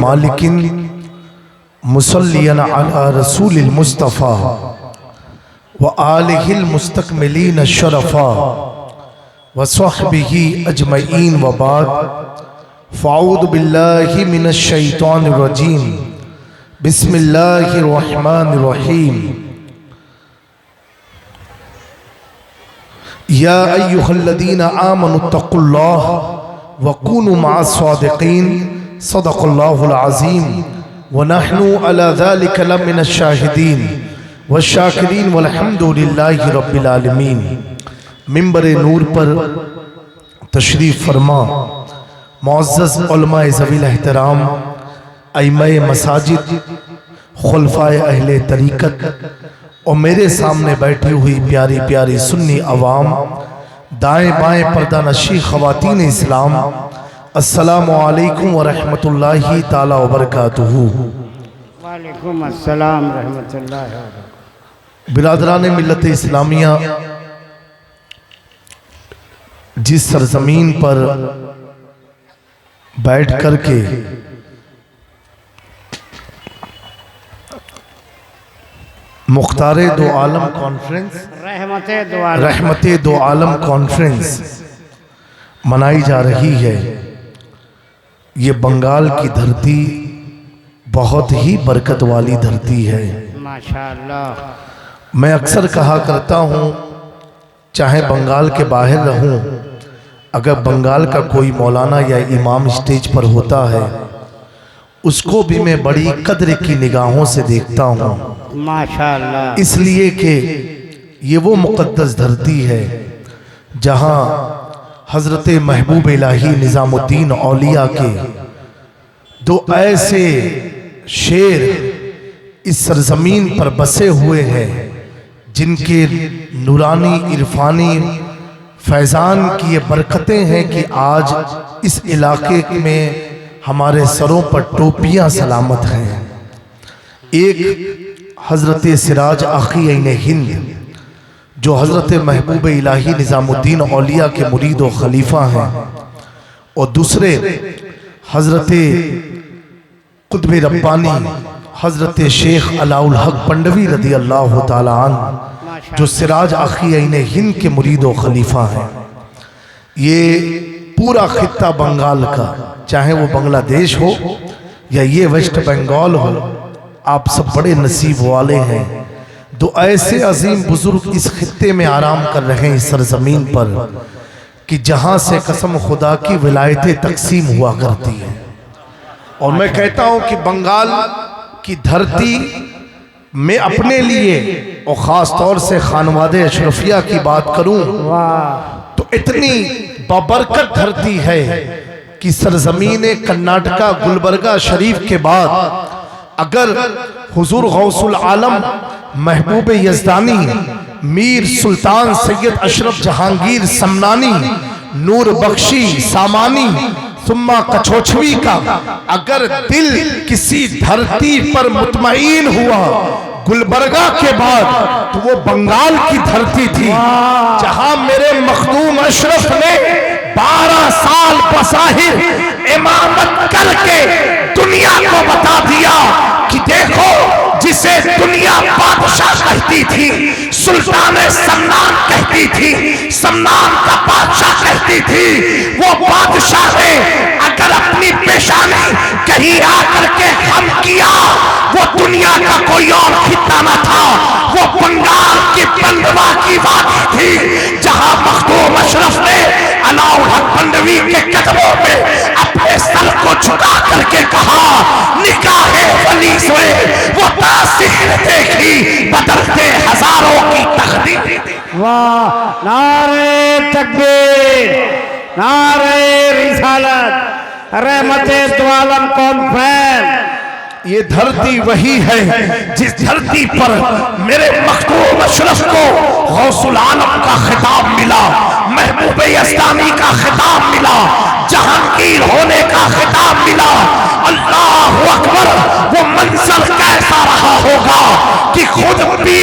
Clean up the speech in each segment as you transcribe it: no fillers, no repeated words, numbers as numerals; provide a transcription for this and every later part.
मालिकिन मुसल्लियन अला रसूलिल मुस्तफ़ा व आलिहिल मुस्तकमिलीन शरफ़ा व सहबिही अजमईन व बाद फ़अऊज़ु बिल्लाहि मिनश शैतानिर रजीम बिस्मिल्लाहिर रहमानिर रहीम या अय्युहल्लज़ीना आमनुत्तक़ुल्लाह व कूनू मअस-सादिक़ीन सदक़ल्लाहुल अज़ीम व नहनु अला ज़ालिका लमिनश शाहिदीन व शाकिरीन वल्हम्दुलिल्लाहि रब्बिल आलमीन। मिंबर नूर पर तशरीफ़ फरमा मुअज़्ज़ज़ उलमाए ज़वील एहतराम, अइम्माए मसाजिद, खुलफ़ाए अहले तरीक़त और मेरे सामने बैठी हुई प्यारी प्यारी सुन्नी अवाम, दाएं बाएं पर्दा नशी ख़वातीन इस्लाम, अस्सलामु अलैकुम व रहमतुल्लाहि ताला व बरकातुहू। वालेकुम अस्सलाम रहमतुल्लाहि व बरकातुहू। बिरादरान मिल्लत इस्लामिया, जिस सरजमीन पर बैठ कर के मुख्तारे दो आलम कॉन्फ्रेंस रहमते दो आलम कॉन्फ्रेंस मनाई जा रही है, ये बंगाल की धरती बहुत ही बरकत वाली धरती है माशाअल्लाह। मैं अक्सर कहा करता हूँ, चाहे बंगाल के बाहर रहूँ, अगर बंगाल का कोई मौलाना या इमाम स्टेज पर होता है, उसको भी मैं बड़ी कद्र की निगाहों से देखता हूँ माशाअल्लाह, इसलिए कि ये वो मुक़द्दस धरती है जहाँ हज़रत महबूब इलाही निज़ामुद्दीन औलिया के दो ऐसे शेर इस सरजमीन पर बसे हुए हैं, जिनके नूरानी इरफानी फैज़ान की ये बरकतें हैं कि आज इस इलाके में हमारे सरों पर टोपियाँ सलामत हैं। एक हज़रत सिराज आखी ऐन हिंद जो हज़रत महबूब इलाही निज़ामुद्दीन औलिया के मुरीद व खलीफा हैं, और दूसरे हज़रत कुतुब रब्बानी हज़रत शेख अलाउल हक पंडवी रदी अल्लाह ताला अन्हु जो सिराज आखी ऐन हिंद के मुरीद व खलीफा हैं। ये पूरा खित्ता बंगाल का, चाहे वो बांग्लादेश हो या ये वेस्ट बंगाल हो, आप सब बड़े नसीब वाले हैं। दो ऐसे अजीम बुजुर्ग इस खित्ते में आराम कर रहे हैं इस सरजमीन पर कि जहां से कसम खुदा की विलायतें तकसीम हुआ करती है। और मैं कहता हूं कि बंगाल की धरती में अपने लिए और ख़ास तौर से खानवादे अशरफिया की बात करूं तो इतनी बाबरकत धरती है कि सरजमीन कर्नाटका गुलबर्गा शरीफ के बाद अगर हुजूर गौसुल आलम महबूब यज़दानी मीर सुल्तान सैयद अशरफ जहांगीर समनानी नूर बख्शी सामानी सुम्मा कछोछवी का अगर दिल किसी धरती पर मुतमईन हुआ गुलबर्गा के बाद तो वो बंगाल की धरती थी, जहां मेरे मखदूम अशरफ ने 12 साल बसाहिर इमामत करके दुनिया को बता दिया कि देखो, जिसे दुनिया बादशाह कहती थी, सुल्तान समनान कहती थी, समनान का बादशाह कहती थी, वो बादशाह ने अगर अपनी पेशानी कहीं आकर के हम किया, वो दुनिया का कोई और खित्ता न था, वो बंगाल की बंदवा की वादी थी, जहां मखदूम अशरफ ने अलाउल हक पंडवी के कदमों में अपने सर को झुका करके कहा, निकाहे वली से वो तासीर देखी, बदलते हजारों की तकदीर। वाह, नारे तकबीर, नारे रिसालत, रहमते दो आलम कॉन्फ्रेंस। ये धरती वही है जिस धरती पर मेरे मखदूम अशरफ को गौसुल आलम का खिताब मिला, महबूब यज़दानी का खिताब मिला, जहांगीर होने का खिताब मिला। अल्लाहु अकबर, वो मंजर कैसा रहा होगा कि खुद भी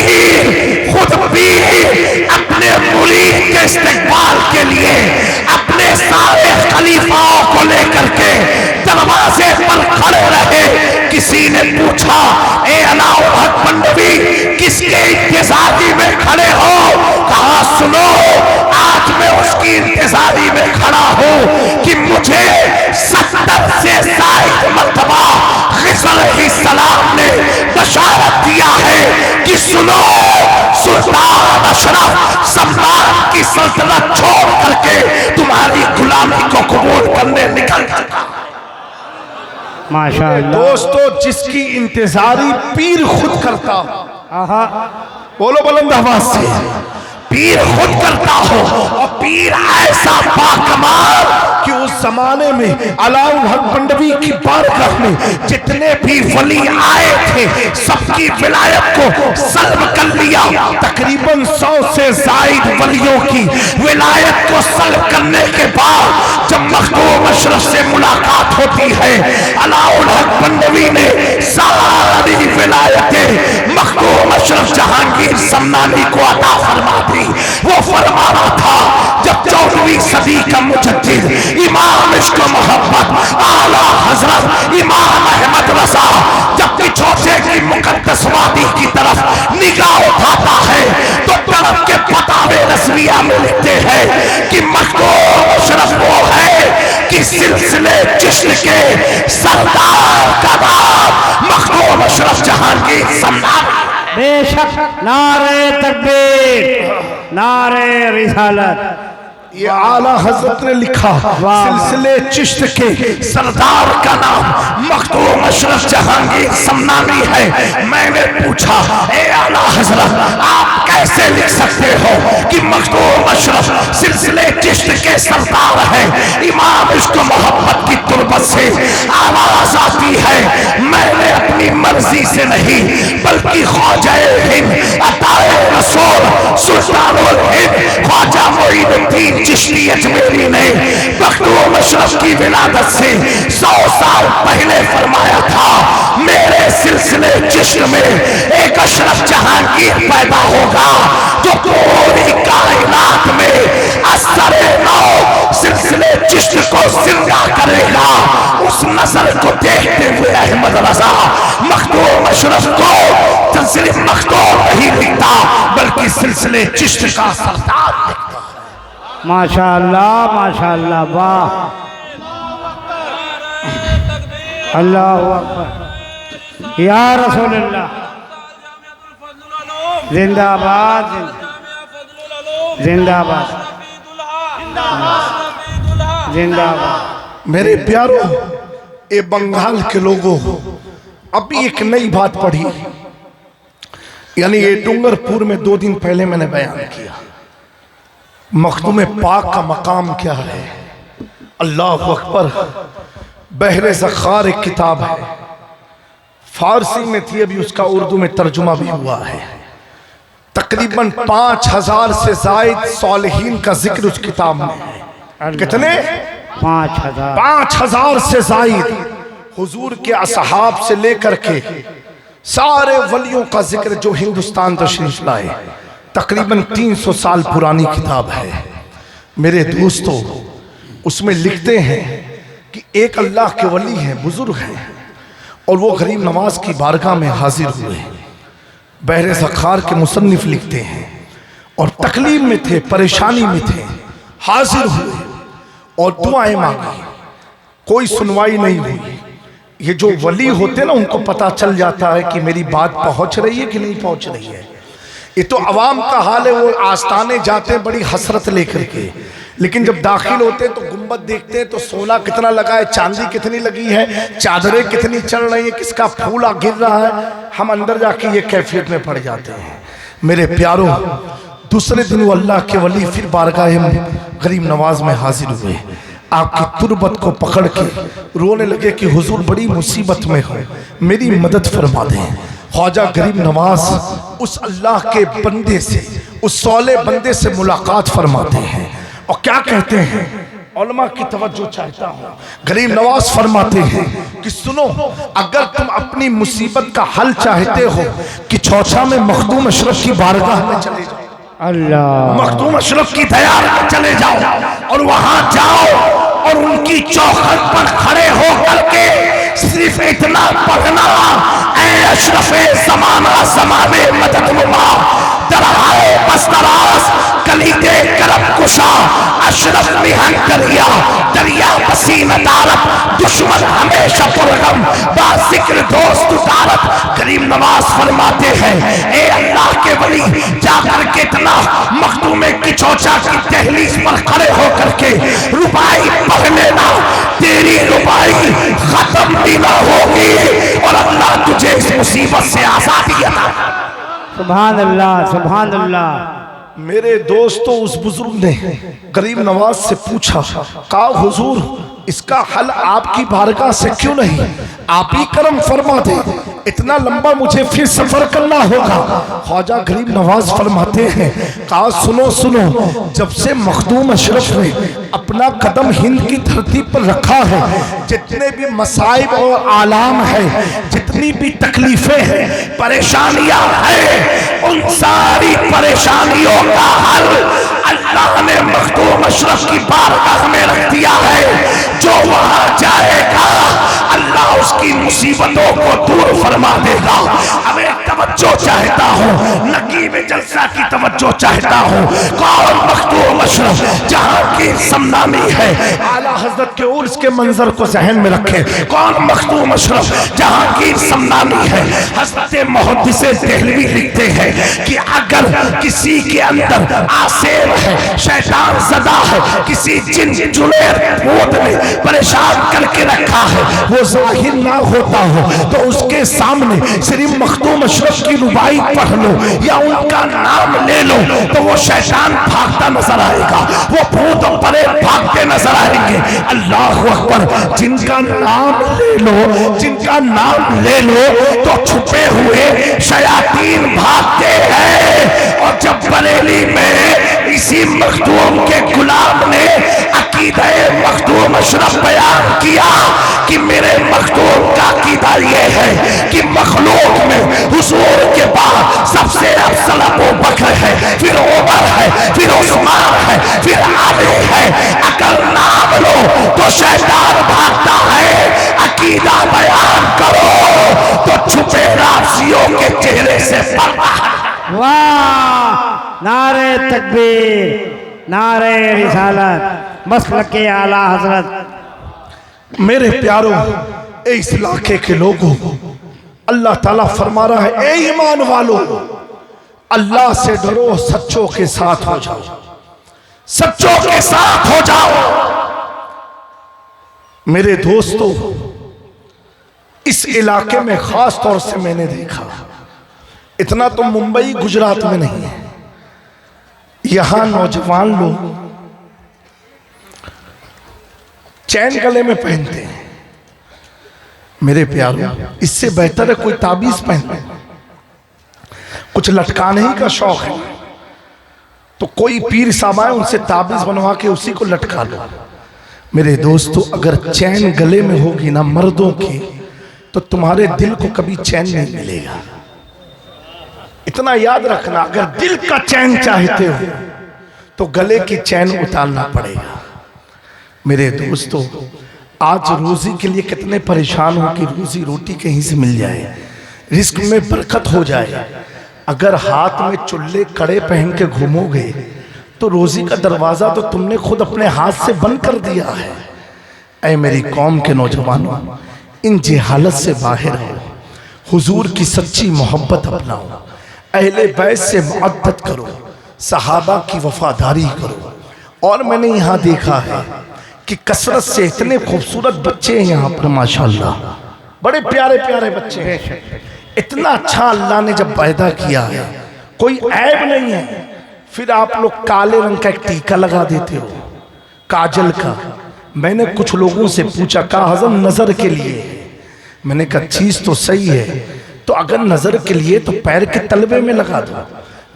अपने मुरीद के इस्तेकबाल के लिए अपने सारे खलीफाओं को लेकर के दरवाजे पर खड़े रहे। में खड़ा हूँ कि मुझे 70 से ज़ायद मर्तबा खिज़र अलैहिस्सलाम ने बशारत दिया है कि सुनो, सुल्तान अशरफ सलमान की सल्तनत छोड़ करके तुम्हारी गुलामी को कबूल करने निकल चुका। माशाअल्लाह। दोस्तों, जिसकी इंतजारी पीर खुद करता हो, आहा, बोलो बुलंद आवाज से, पीर खुद करता हो, और पीर ऐसा बाकमाल कि उस जमाने में अलाउल हक मंडवी की बारगाह में जितने भी वली आए थे सबकी विलायत को सल्ब कर लिया। तकरीबन 100 से ज़ायद वलियों की विलायत को सल्ब करने के बाद जब मखदूम अशरफ से मुलाकात होती है, अलाउल हक मंडवी ने सारी विलायतें मखदूम अशरफ जहांगीर सम्मानी को अता फरमा दी। वो फरमा रहा था, जब 14वीं सदी का मुजद्दिद इमाम इश्क मोहब्बत आला हजरत इमाम अहमद रज़ा जब पिछोटे की मुकद्दस वादी की तरफ निगाह उठाता है तो तरफ के फतावे रज़विया में लिखते हैं कि मखदूम अशरफ वो है कि सिलसिले चिश्त के सरदार का नाम मखदूम अशरफ जहांगीर सम्मान। बेशक। नारे तकबीर, नारे रिसालत। ये आला हजरत ने लिखा, सिलसिले चिश्त के सरदार का नाम मखदूम अशरफ जहांगीर सम्मानी है। मैंने पूछा, ए आला हजरत, आप कैसे लिख सकते हो कि मखदूम अशरफ सिलसिले चिश्त के सरदार है? इमाम इश्क मोहब्बत की तुरबत से आवाज आती है। मैंने अपनी मर्जी से नहीं बल्कि ख्वाजा हिंद अताए रसूल सुल्तानुल हिंद ख्वाजा मोइनुद्दीन चिश्ती अजमेरी ने मखदूम अशरफ की विलादत से 100 साल पहले फरमाया था, मेरे सिलसिले चिश्त में एक अशरफ जहांगीर पैदा होगा जो पूरी कायनात में असरे नौ सिलसिले चिश्त को जिंदा करेगा। उस नजर को देखते हुए अहमद रज़ा मखदूम अशरफ को सिर्फ मखदूम नहीं लिखता बल्कि सिलसिले चिश्त का सरदार लिखता। माशाअल्लाह, माशाअल्लाह, वाह, अल्लाहु अकबर, या रसूलल्लाह, जिंदाबाद, जिंदाबाद, जिंदाबाद। मेरे प्यारों, ये बंगाल के लोगों, अभी एक नई बात पढ़ी, यानी ये डूंगरपुर में 2 दिन पहले मैंने बयान किया। मखदूम पाक का मकाम क्या है? अल्लाह अकबर। बहरे ज़ख़ार एक किताब है, फारसी में थी, अभी उसका उर्दू में तर्जुमा भी हुआ है। तकरीबन 5000 से ज़ायद सालिहीन का जिक्र उस किताब में है। कितने? 5000 से ज़ायद हुजूर के असहाब से लेकर के सारे वलियों का जिक्र जो हिंदुस्तान तशरीफ लाए। तकरीबन 300 साल पुरानी किताब है। मेरे दोस्तों, उसमें लिखते हैं कि एक अल्लाह के वली हैं, बुजुर्ग हैं, और वो गरीब नवाज की बारगाह में हाजिर हुए। बहरे ज़ख़ार के मुसन्निफ लिखते हैं, और तकलीफ में थे, परेशानी में थे, हाजिर हुए और दुआएं मांगी। कोई सुनवाई नहीं हुई। ये जो वली होते ना, उनको पता चल जाता है कि मेरी बात पहुंच रही है कि नहीं पहुंच रही है। ये तो अवाम का हाल है, वो आस्ताने जाते हैं बड़ी हसरत लेकर के, लेकिन जब दाखिल होते हैं तो गुंबद देखते हैं तो सोना कितना लगा है, चांदी कितनी लगी है, चादरें कितनी चल रही हैं, किसका फूला गिर रहा है। हम अंदर जाके ये कैफियत में पड़ जाते हैं। मेरे प्यारों, दूसरे दिन वो अल्लाह के वली फिर बारगाह गरीब नवाज में हाजिर हुए। आपकी तुरबत को पकड़ के रोने लगे कि हुजूर बड़ी मुसीबत में हो, मेरी मदद फरमा दें। ख्वाजा गरीब नवाज उस अल्लाह के बंदे से, उस सौले बंदे से मुलाकात फरमाते हैं और क्या कहते हैं? उलमा की तवज्जो चाहता हूँ। गरीब नवाज फरमाते हैं कि सुनो, अगर तुम अपनी मुसीबत का हल चाहते हो कि चौथा में मखदूम अशरफ की बारगाह में चले जाओ, अल्लाह, मखदूम अशरफ की दयार में चले जाओ और वहां जाओ और उनकी चौखट पर खड़े हो करके सिर्फ इतना पढ़ना, ऐ अशरफे ज़माना ज़माने मदद नुमा, दरहाए बस्तरास कलीदे करम कुशा, अशरफ निहंग दरिया दरिया पसीन दारत, दुश्मन हमेशा पुरगम बाजिक्र दोस्त दारत। करीम नवाज फरमाते हैं, ए अल्लाह के वली जाकर के इतना मखदूमे की चौचा की दहलीज पर खड़े होकर के रुबाई पढ़ लेना, तेरी रुबाई खत्म भी ना होगी और अल्लाह तुझे इस मुसीबत से आजादी अता। सुभान अल्लाह, सुभान अल्लाह। मेरे दोस्तों, उस बुजुर्ग ने गरीब नवाज से पूछा, कहा हुजूर इसका हल आपकी बारगाह से क्यों नहीं, आप ही करम फरमा दे, इतना लंबा मुझे फिर सफर करना होगा। ख्वाजा गरीब नवाज फरमाते हैं, कहा सुनो सुनो, जब से मखदूम अशरफ ने अपना कदम हिंद की धरती पर रखा है, जितने भी मसाइब और आलाम है, जितनी भी तकलीफें हैं, परेशानियां हैं, उन सारी परेशानियों का हल अल्लाह ने मखदूम अशरफ की बारगाह में रख दिया है। जो वहां जाएगा अल्लाह उसकी मुसीबतों को दूर फरमा देगा। अब एक तवज्जो चाहता हूँ, नकीब जलसा की तवज्जो चाहता हूँ। कौन मखदूम अशरफ जहाँ की समनामी है, आला हजरत के उर्स के मंजर को जहन में रखे। कौन मखदूम अशरफ जहाँ की समनामी है, हजरत मुहद्दिसे देहलवी लिखते हैं कि अगर किसी के अंदर आसेर है, शैतान सदा है, किसी जिन जुनेर भूत ने परेशान करके रखा है, वो जाहिर ना होता हो तो उसके सामने सिर्फ मखदूम अशरफ की रुबाई पढ़ लो या उनका नाम ले लो तो वो शैतान भागता नजर आएगा, वो भूत परे भागते नजर आएंगे। अल्लाह अकबर। जिनका नाम ले लो, जिनका नाम ले लो तो छुपे हुए शयातीन भागते हैं। और जब बरेली में इसी मखदूम के गुलाम ने अकीदा मखदूम अशरफ बयान किया कि मेरे मखदूम का अकीदा ये है कि मखलूक में हुजूर के बाद सबसे अफजल अबू बकर है, फिर उमर है, फिर उस्मान है, फिर अली है। अगर नाम लो तो शैतान भागता है, अकीदा बयान करो तो छुपे राशियों के चेहरे से पड़ता है। वाह! नारे तकबीर, नारे रिसालत, मसलक के आला हजरत। मेरे प्यारों, इस इलाके के लोगों, अल्लाह ताला फरमा रहा है, ए ईमान वालों, अल्लाह से डरो, सच्चों के साथ हो जाओ, सच्चों के साथ हो जाओ। मेरे दोस्तों, इस इलाके में खास तौर से मैंने देखा, इतना तो मुंबई गुजरात में नहीं है, यहां नौजवान लोग चैन गले में पहनते हैं। मेरे प्यारों, इससे बेहतर है कोई ताबीज पहन ले। कुछ लटकाने ही का शौक है तो कोई पीर साहब आए, उनसे ताबीज बनवा के उसी को लटका लो। मेरे दोस्तों, अगर चैन गले में होगी ना मर्दों की, तो तुम्हारे दिल को कभी चैन नहीं मिलेगा। इतना याद रखना, अगर दिल का चैन चाहते हो तो गले की चैन उतारना पड़ेगा। मेरे दोस्तों, आज रोजी के लिए कितने परेशान हो कि रोजी रोटी कहीं से मिल जाए, रिस्क में बरकत हो जाए। अगर हाथ में चुल्ले कड़े पहन के घूमोगे तो रोजी का दरवाजा तो तुमने खुद अपने हाथ से बंद कर दिया है। ऐ मेरी कौम के नौजवानों, इन जहालत से बाहर हो, हुजूर की सच्ची मोहब्बत अपनाओ, अहले बैत से मुअद्दत करो, सहाबा की वफादारी करो। और मैंने यहाँ देखा है कि कसरत से इतने खूबसूरत बच्चे हैं यहाँ पर, माशाल्लाह, बड़े प्यारे प्यारे बच्चे हैं। इतना अच्छा अल्लाह ने जब पैदा किया है, कोई ऐब नहीं है। फिर आप लोग काले रंग का एक टीका लगा देते हो, काजल का। मैंने कुछ लोगों से पूछा, कहा हज़म नजर के लिए। मैंने कहा चीज तो सही है, तो अगर नजर के लिए तो पैर के तलबे में लगा दो।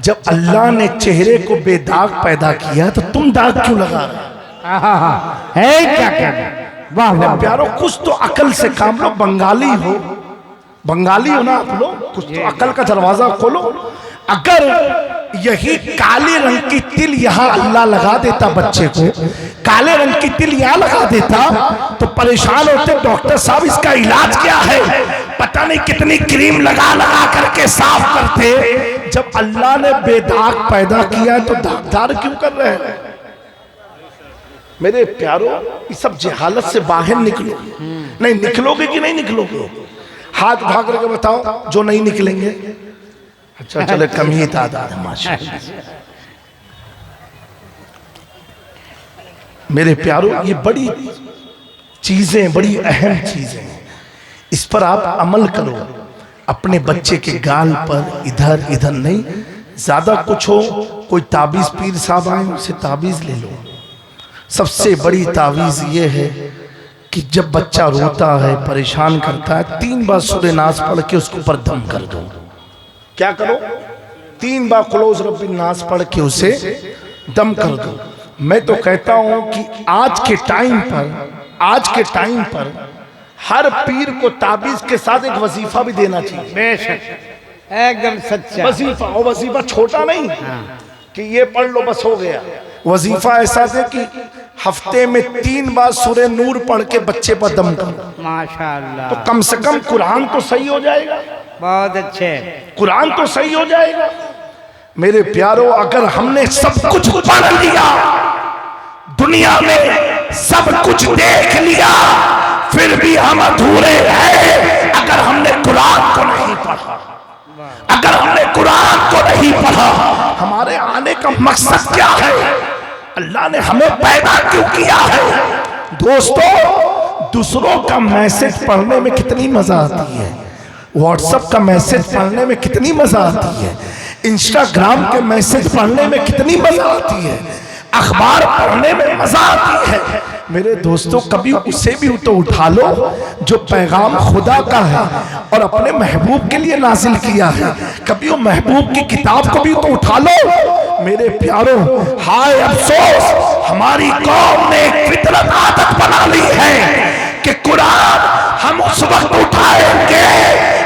जब अल्लाह ने चेहरे को बेदाग पैदा किया तो तुम दाग क्यों लगा रहे है? क्या क्या? वाह वाह प्यारो, कुछ तो अकल से काम लो। बंगाली हो, बंगाली हो ना आप लोग, कुछ तो अकल का दरवाजा खोलो। अगर यही काले रंग की तिल यहाँ अल्लाह लगा देता बच्चे को, काले रंग की तिल यहाँ लगा देता तो परेशान होते, डॉक्टर साहब इसका इलाज क्या है, पता नहीं कितनी क्रीम लगा लगा करके साफ करते। जब अल्लाह ने बेदाग पैदा किया तो दागदार क्यों कर रहे हैं? मेरे प्यारो, इस सब जहालत से बाहर निकलो। नहीं निकलोगे कि नहीं निकलोगे? हाथ उठा करके बताओ जो नहीं निकलेंगे। अच्छा चले, कम ही तादाद है माशाअल्लाह। मेरे प्यारो, ये बड़ी चीजें, बड़ी अहम चीजें हैं, इस पर आप अमल करो। अपने बच्चे के गाल पर इधर इधर नहीं, ज्यादा कुछ हो, कोई ताबीज पीर साहब आए उनसे ताबीज ले लो। सबसे बड़ी तावीज ये है कि जब बच्चा रोता है, परेशान करता है, 3 बार सूरह नास पढ़ के उसके ऊपर दम कर दो। क्या करो? 3 बार कुलौज रब्बी नास पढ़ के उसे दम कर दो। मैं तो कहता हूं कि आज के टाइम पर हर पीर को ताबीज के साथ एक वजीफा भी देना चाहिए। बेशक, एकदम सच्चा वजीफा, और वजीफा छोटा नहीं कि ये पढ़ लो बस हो गया। वजीफा ऐसा दे कि हफ्ते में 3 बार सूरह नूर पढ़ के बच्चे पर दम करो। माशाअल्लाह। तो कम से कम कुरान तो सही हो जाएगा। बहुत अच्छे, कुरान तो सही हो जाएगा। मेरे प्यारो, अगर हमने सब कुछ पढ़ लिया, दुनिया में सब कुछ देख लिया, फिर भी हम अधूरे हैं अगर हमने कुरान को नहीं पढ़ा। अगर हमने कुरान को नहीं पढ़ा, हमारे आने का मकसद क्या है? अल्लाह ने हमें पैदा क्यों किया है? दोस्तों, दूसरों का मैसेज पढ़ने में कितनी मजा आती है, व्हाट्सएप का मैसेज पढ़ने में कितनी मजा आती है, इंस्टाग्राम के मैसेज पढ़ने में कितनी मजा आती है, अखबार पढ़ने में मजा आती है। मेरे दोस्तों, कभी उसे भी तो उठा लो जो पैगाम खुदा का है और अपने महबूब के लिए नाजिल किया है। कभी वो महबूब की किताब को भी तो उठा लो। मेरे प्यारो, हाय अफसोस, हमारी कौम ने एक फितरत आदत बना ली है कि कुरान हम उस वक्त उठाएंगे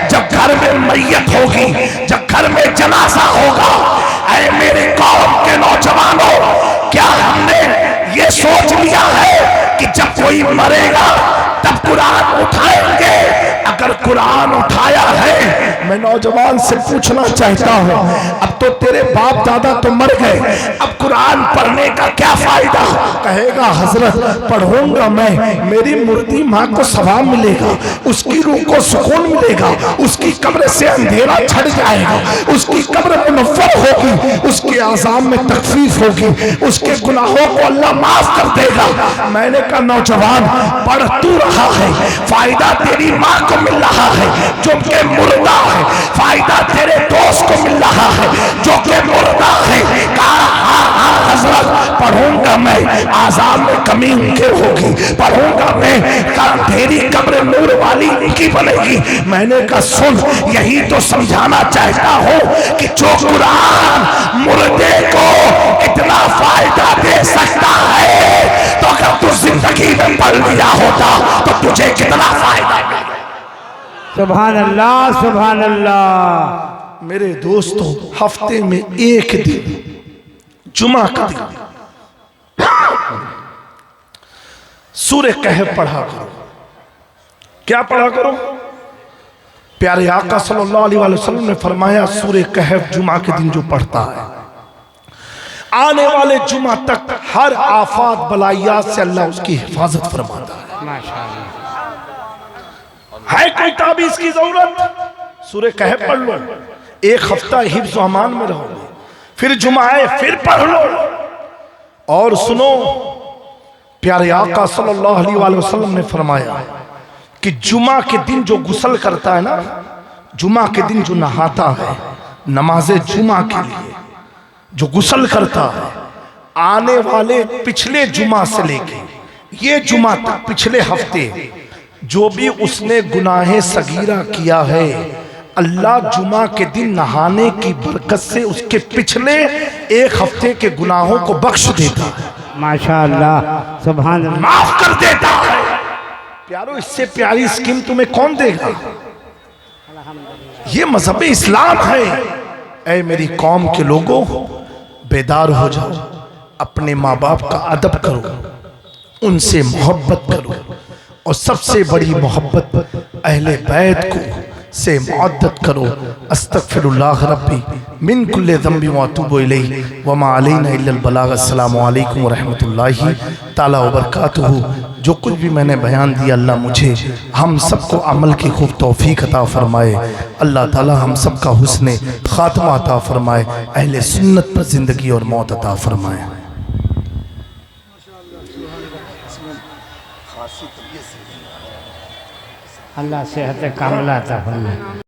जब घर में मैयत होगी, जब घर में जनाजा होगा। ऐ मेरे कौम के नौजवानों, क्या हमने ये सोच लिया है कि जब कोई मरेगा तब कुरान उठाएंगे? अगर कुरान उठाया है, मैं नौजवान से पूछना चाहता हूँ, अब तो तेरे बाप दादा तो मर गए, अब कुरान पढ़ने का क्या फायदा? कहेगा हजरत पढ़ूंगा मैं, मेरी मुर्दी माँ को सवाब मिलेगा, उसकी रूह को सुकून मिलेगा, उसकी कब्र से अंधेरा छट जाएगा, उसकी कब्र मुनव्वर होगी, उसके आज़ाब में तखफीफ होगी, उसके गुनाहों को अल्लाह माफ कर देगा। मैंने कहा नौजवान, पढ़ तू रहा है, फायदा तेरी माँ को मिल रहा है जो कि मुर्दा है, फायदा तेरे दोस्त को मिल रहा है जो कि मुर्दा है। कहा हाँ हजरत, पढ़ूंगा मैं, आज़ाब में कमी उनके होगी, पढ़ूंगा मैं, तेरी कब्र नूर वाली उनकी बनेगी। मैंने कहा सुन, यही तो समझाना चाहता हूँ कि जो कुरान मुर्दे को इतना फायदा दे सकता है, तो अगर तू जिंदगी में पढ़ लिया होता तो तुझे कितना फायदा मिला। सुभान अल्लाह, सुभान अल्लाह। मेरे दोस्तों, हफ्ते में एक दिन, जुमा का दिन, सूरह कहफ पढ़ा करो। क्या पढ़ा करो? प्यारे आका सल्लल्लाहु अलैहि वसल्लम ने फरमाया, सूरह कहफ जुमा के दिन जो पढ़ता है, आने वाले जुमा तक हर आफात बलायात से अल्लाह उसकी हिफाजत फरमाता है। माशाअल्लाह। है कोई ताबीज की जरूरत? सूरह कहफ पढ़ लो, एक हफ्ता हिफ्ज़ अमान में रहोगे, फिर जुमा है फिर पढ़ लो। और सुनो, प्यारे आका सल्लल्लाहु अलैहि वसल्लम ने फरमाया कि जुमा के दिन जो गुस्ल करता है ना, जुमा के दिन जो नहाता है नमाजे जुमा के लिए, जो गुस्ल करता है, आने वाले पिछले जुमा से लेके ये जुमा तक, पिछले हफ्ते जो भी उसने गुनाहे सगीरा किया है, अल्लाह जुमा के दिन नहाने की बरकत से उसके पिछले एक हफ्ते के गुनाहों को बख्श देता है। माशाअल्लाह, सुभान अल्लाह, माफ कर देता है। प्यारो, इससे प्यारी स्कीम तुम्हें कौन देगा? ये मजहब इस्लाम है। ऐ मेरी कौम के लोगों, बेदार हो जाओ, अपने माँ बाप का अदब करो, उनसे मोहब्बत करो, और सबसे बड़ी मोहब्बत अहले बैत को से मुअद्दत करो। अस्तगफिरुल्लाह रब्बी मिन कुल्लि ज़ंबि व अतूबु इलैहि व मा अलैना इल्लल बलाग। अस्सलामु अलैकुम व रहमतुल्लाहि ताला व बरकातुहू। जो कुछ भी मैंने बयान दिया, अल्लाह मुझे हम सबको अमल की खूब तौफीक अता फरमाए। अल्लाह ताला हम सबका हुस्ने खात्मा अता फरमाए, अहले सुन्नत पर ज़िंदगी और मौत अता फरमाए। अल्लाह सेहत कामला अता फरमाए।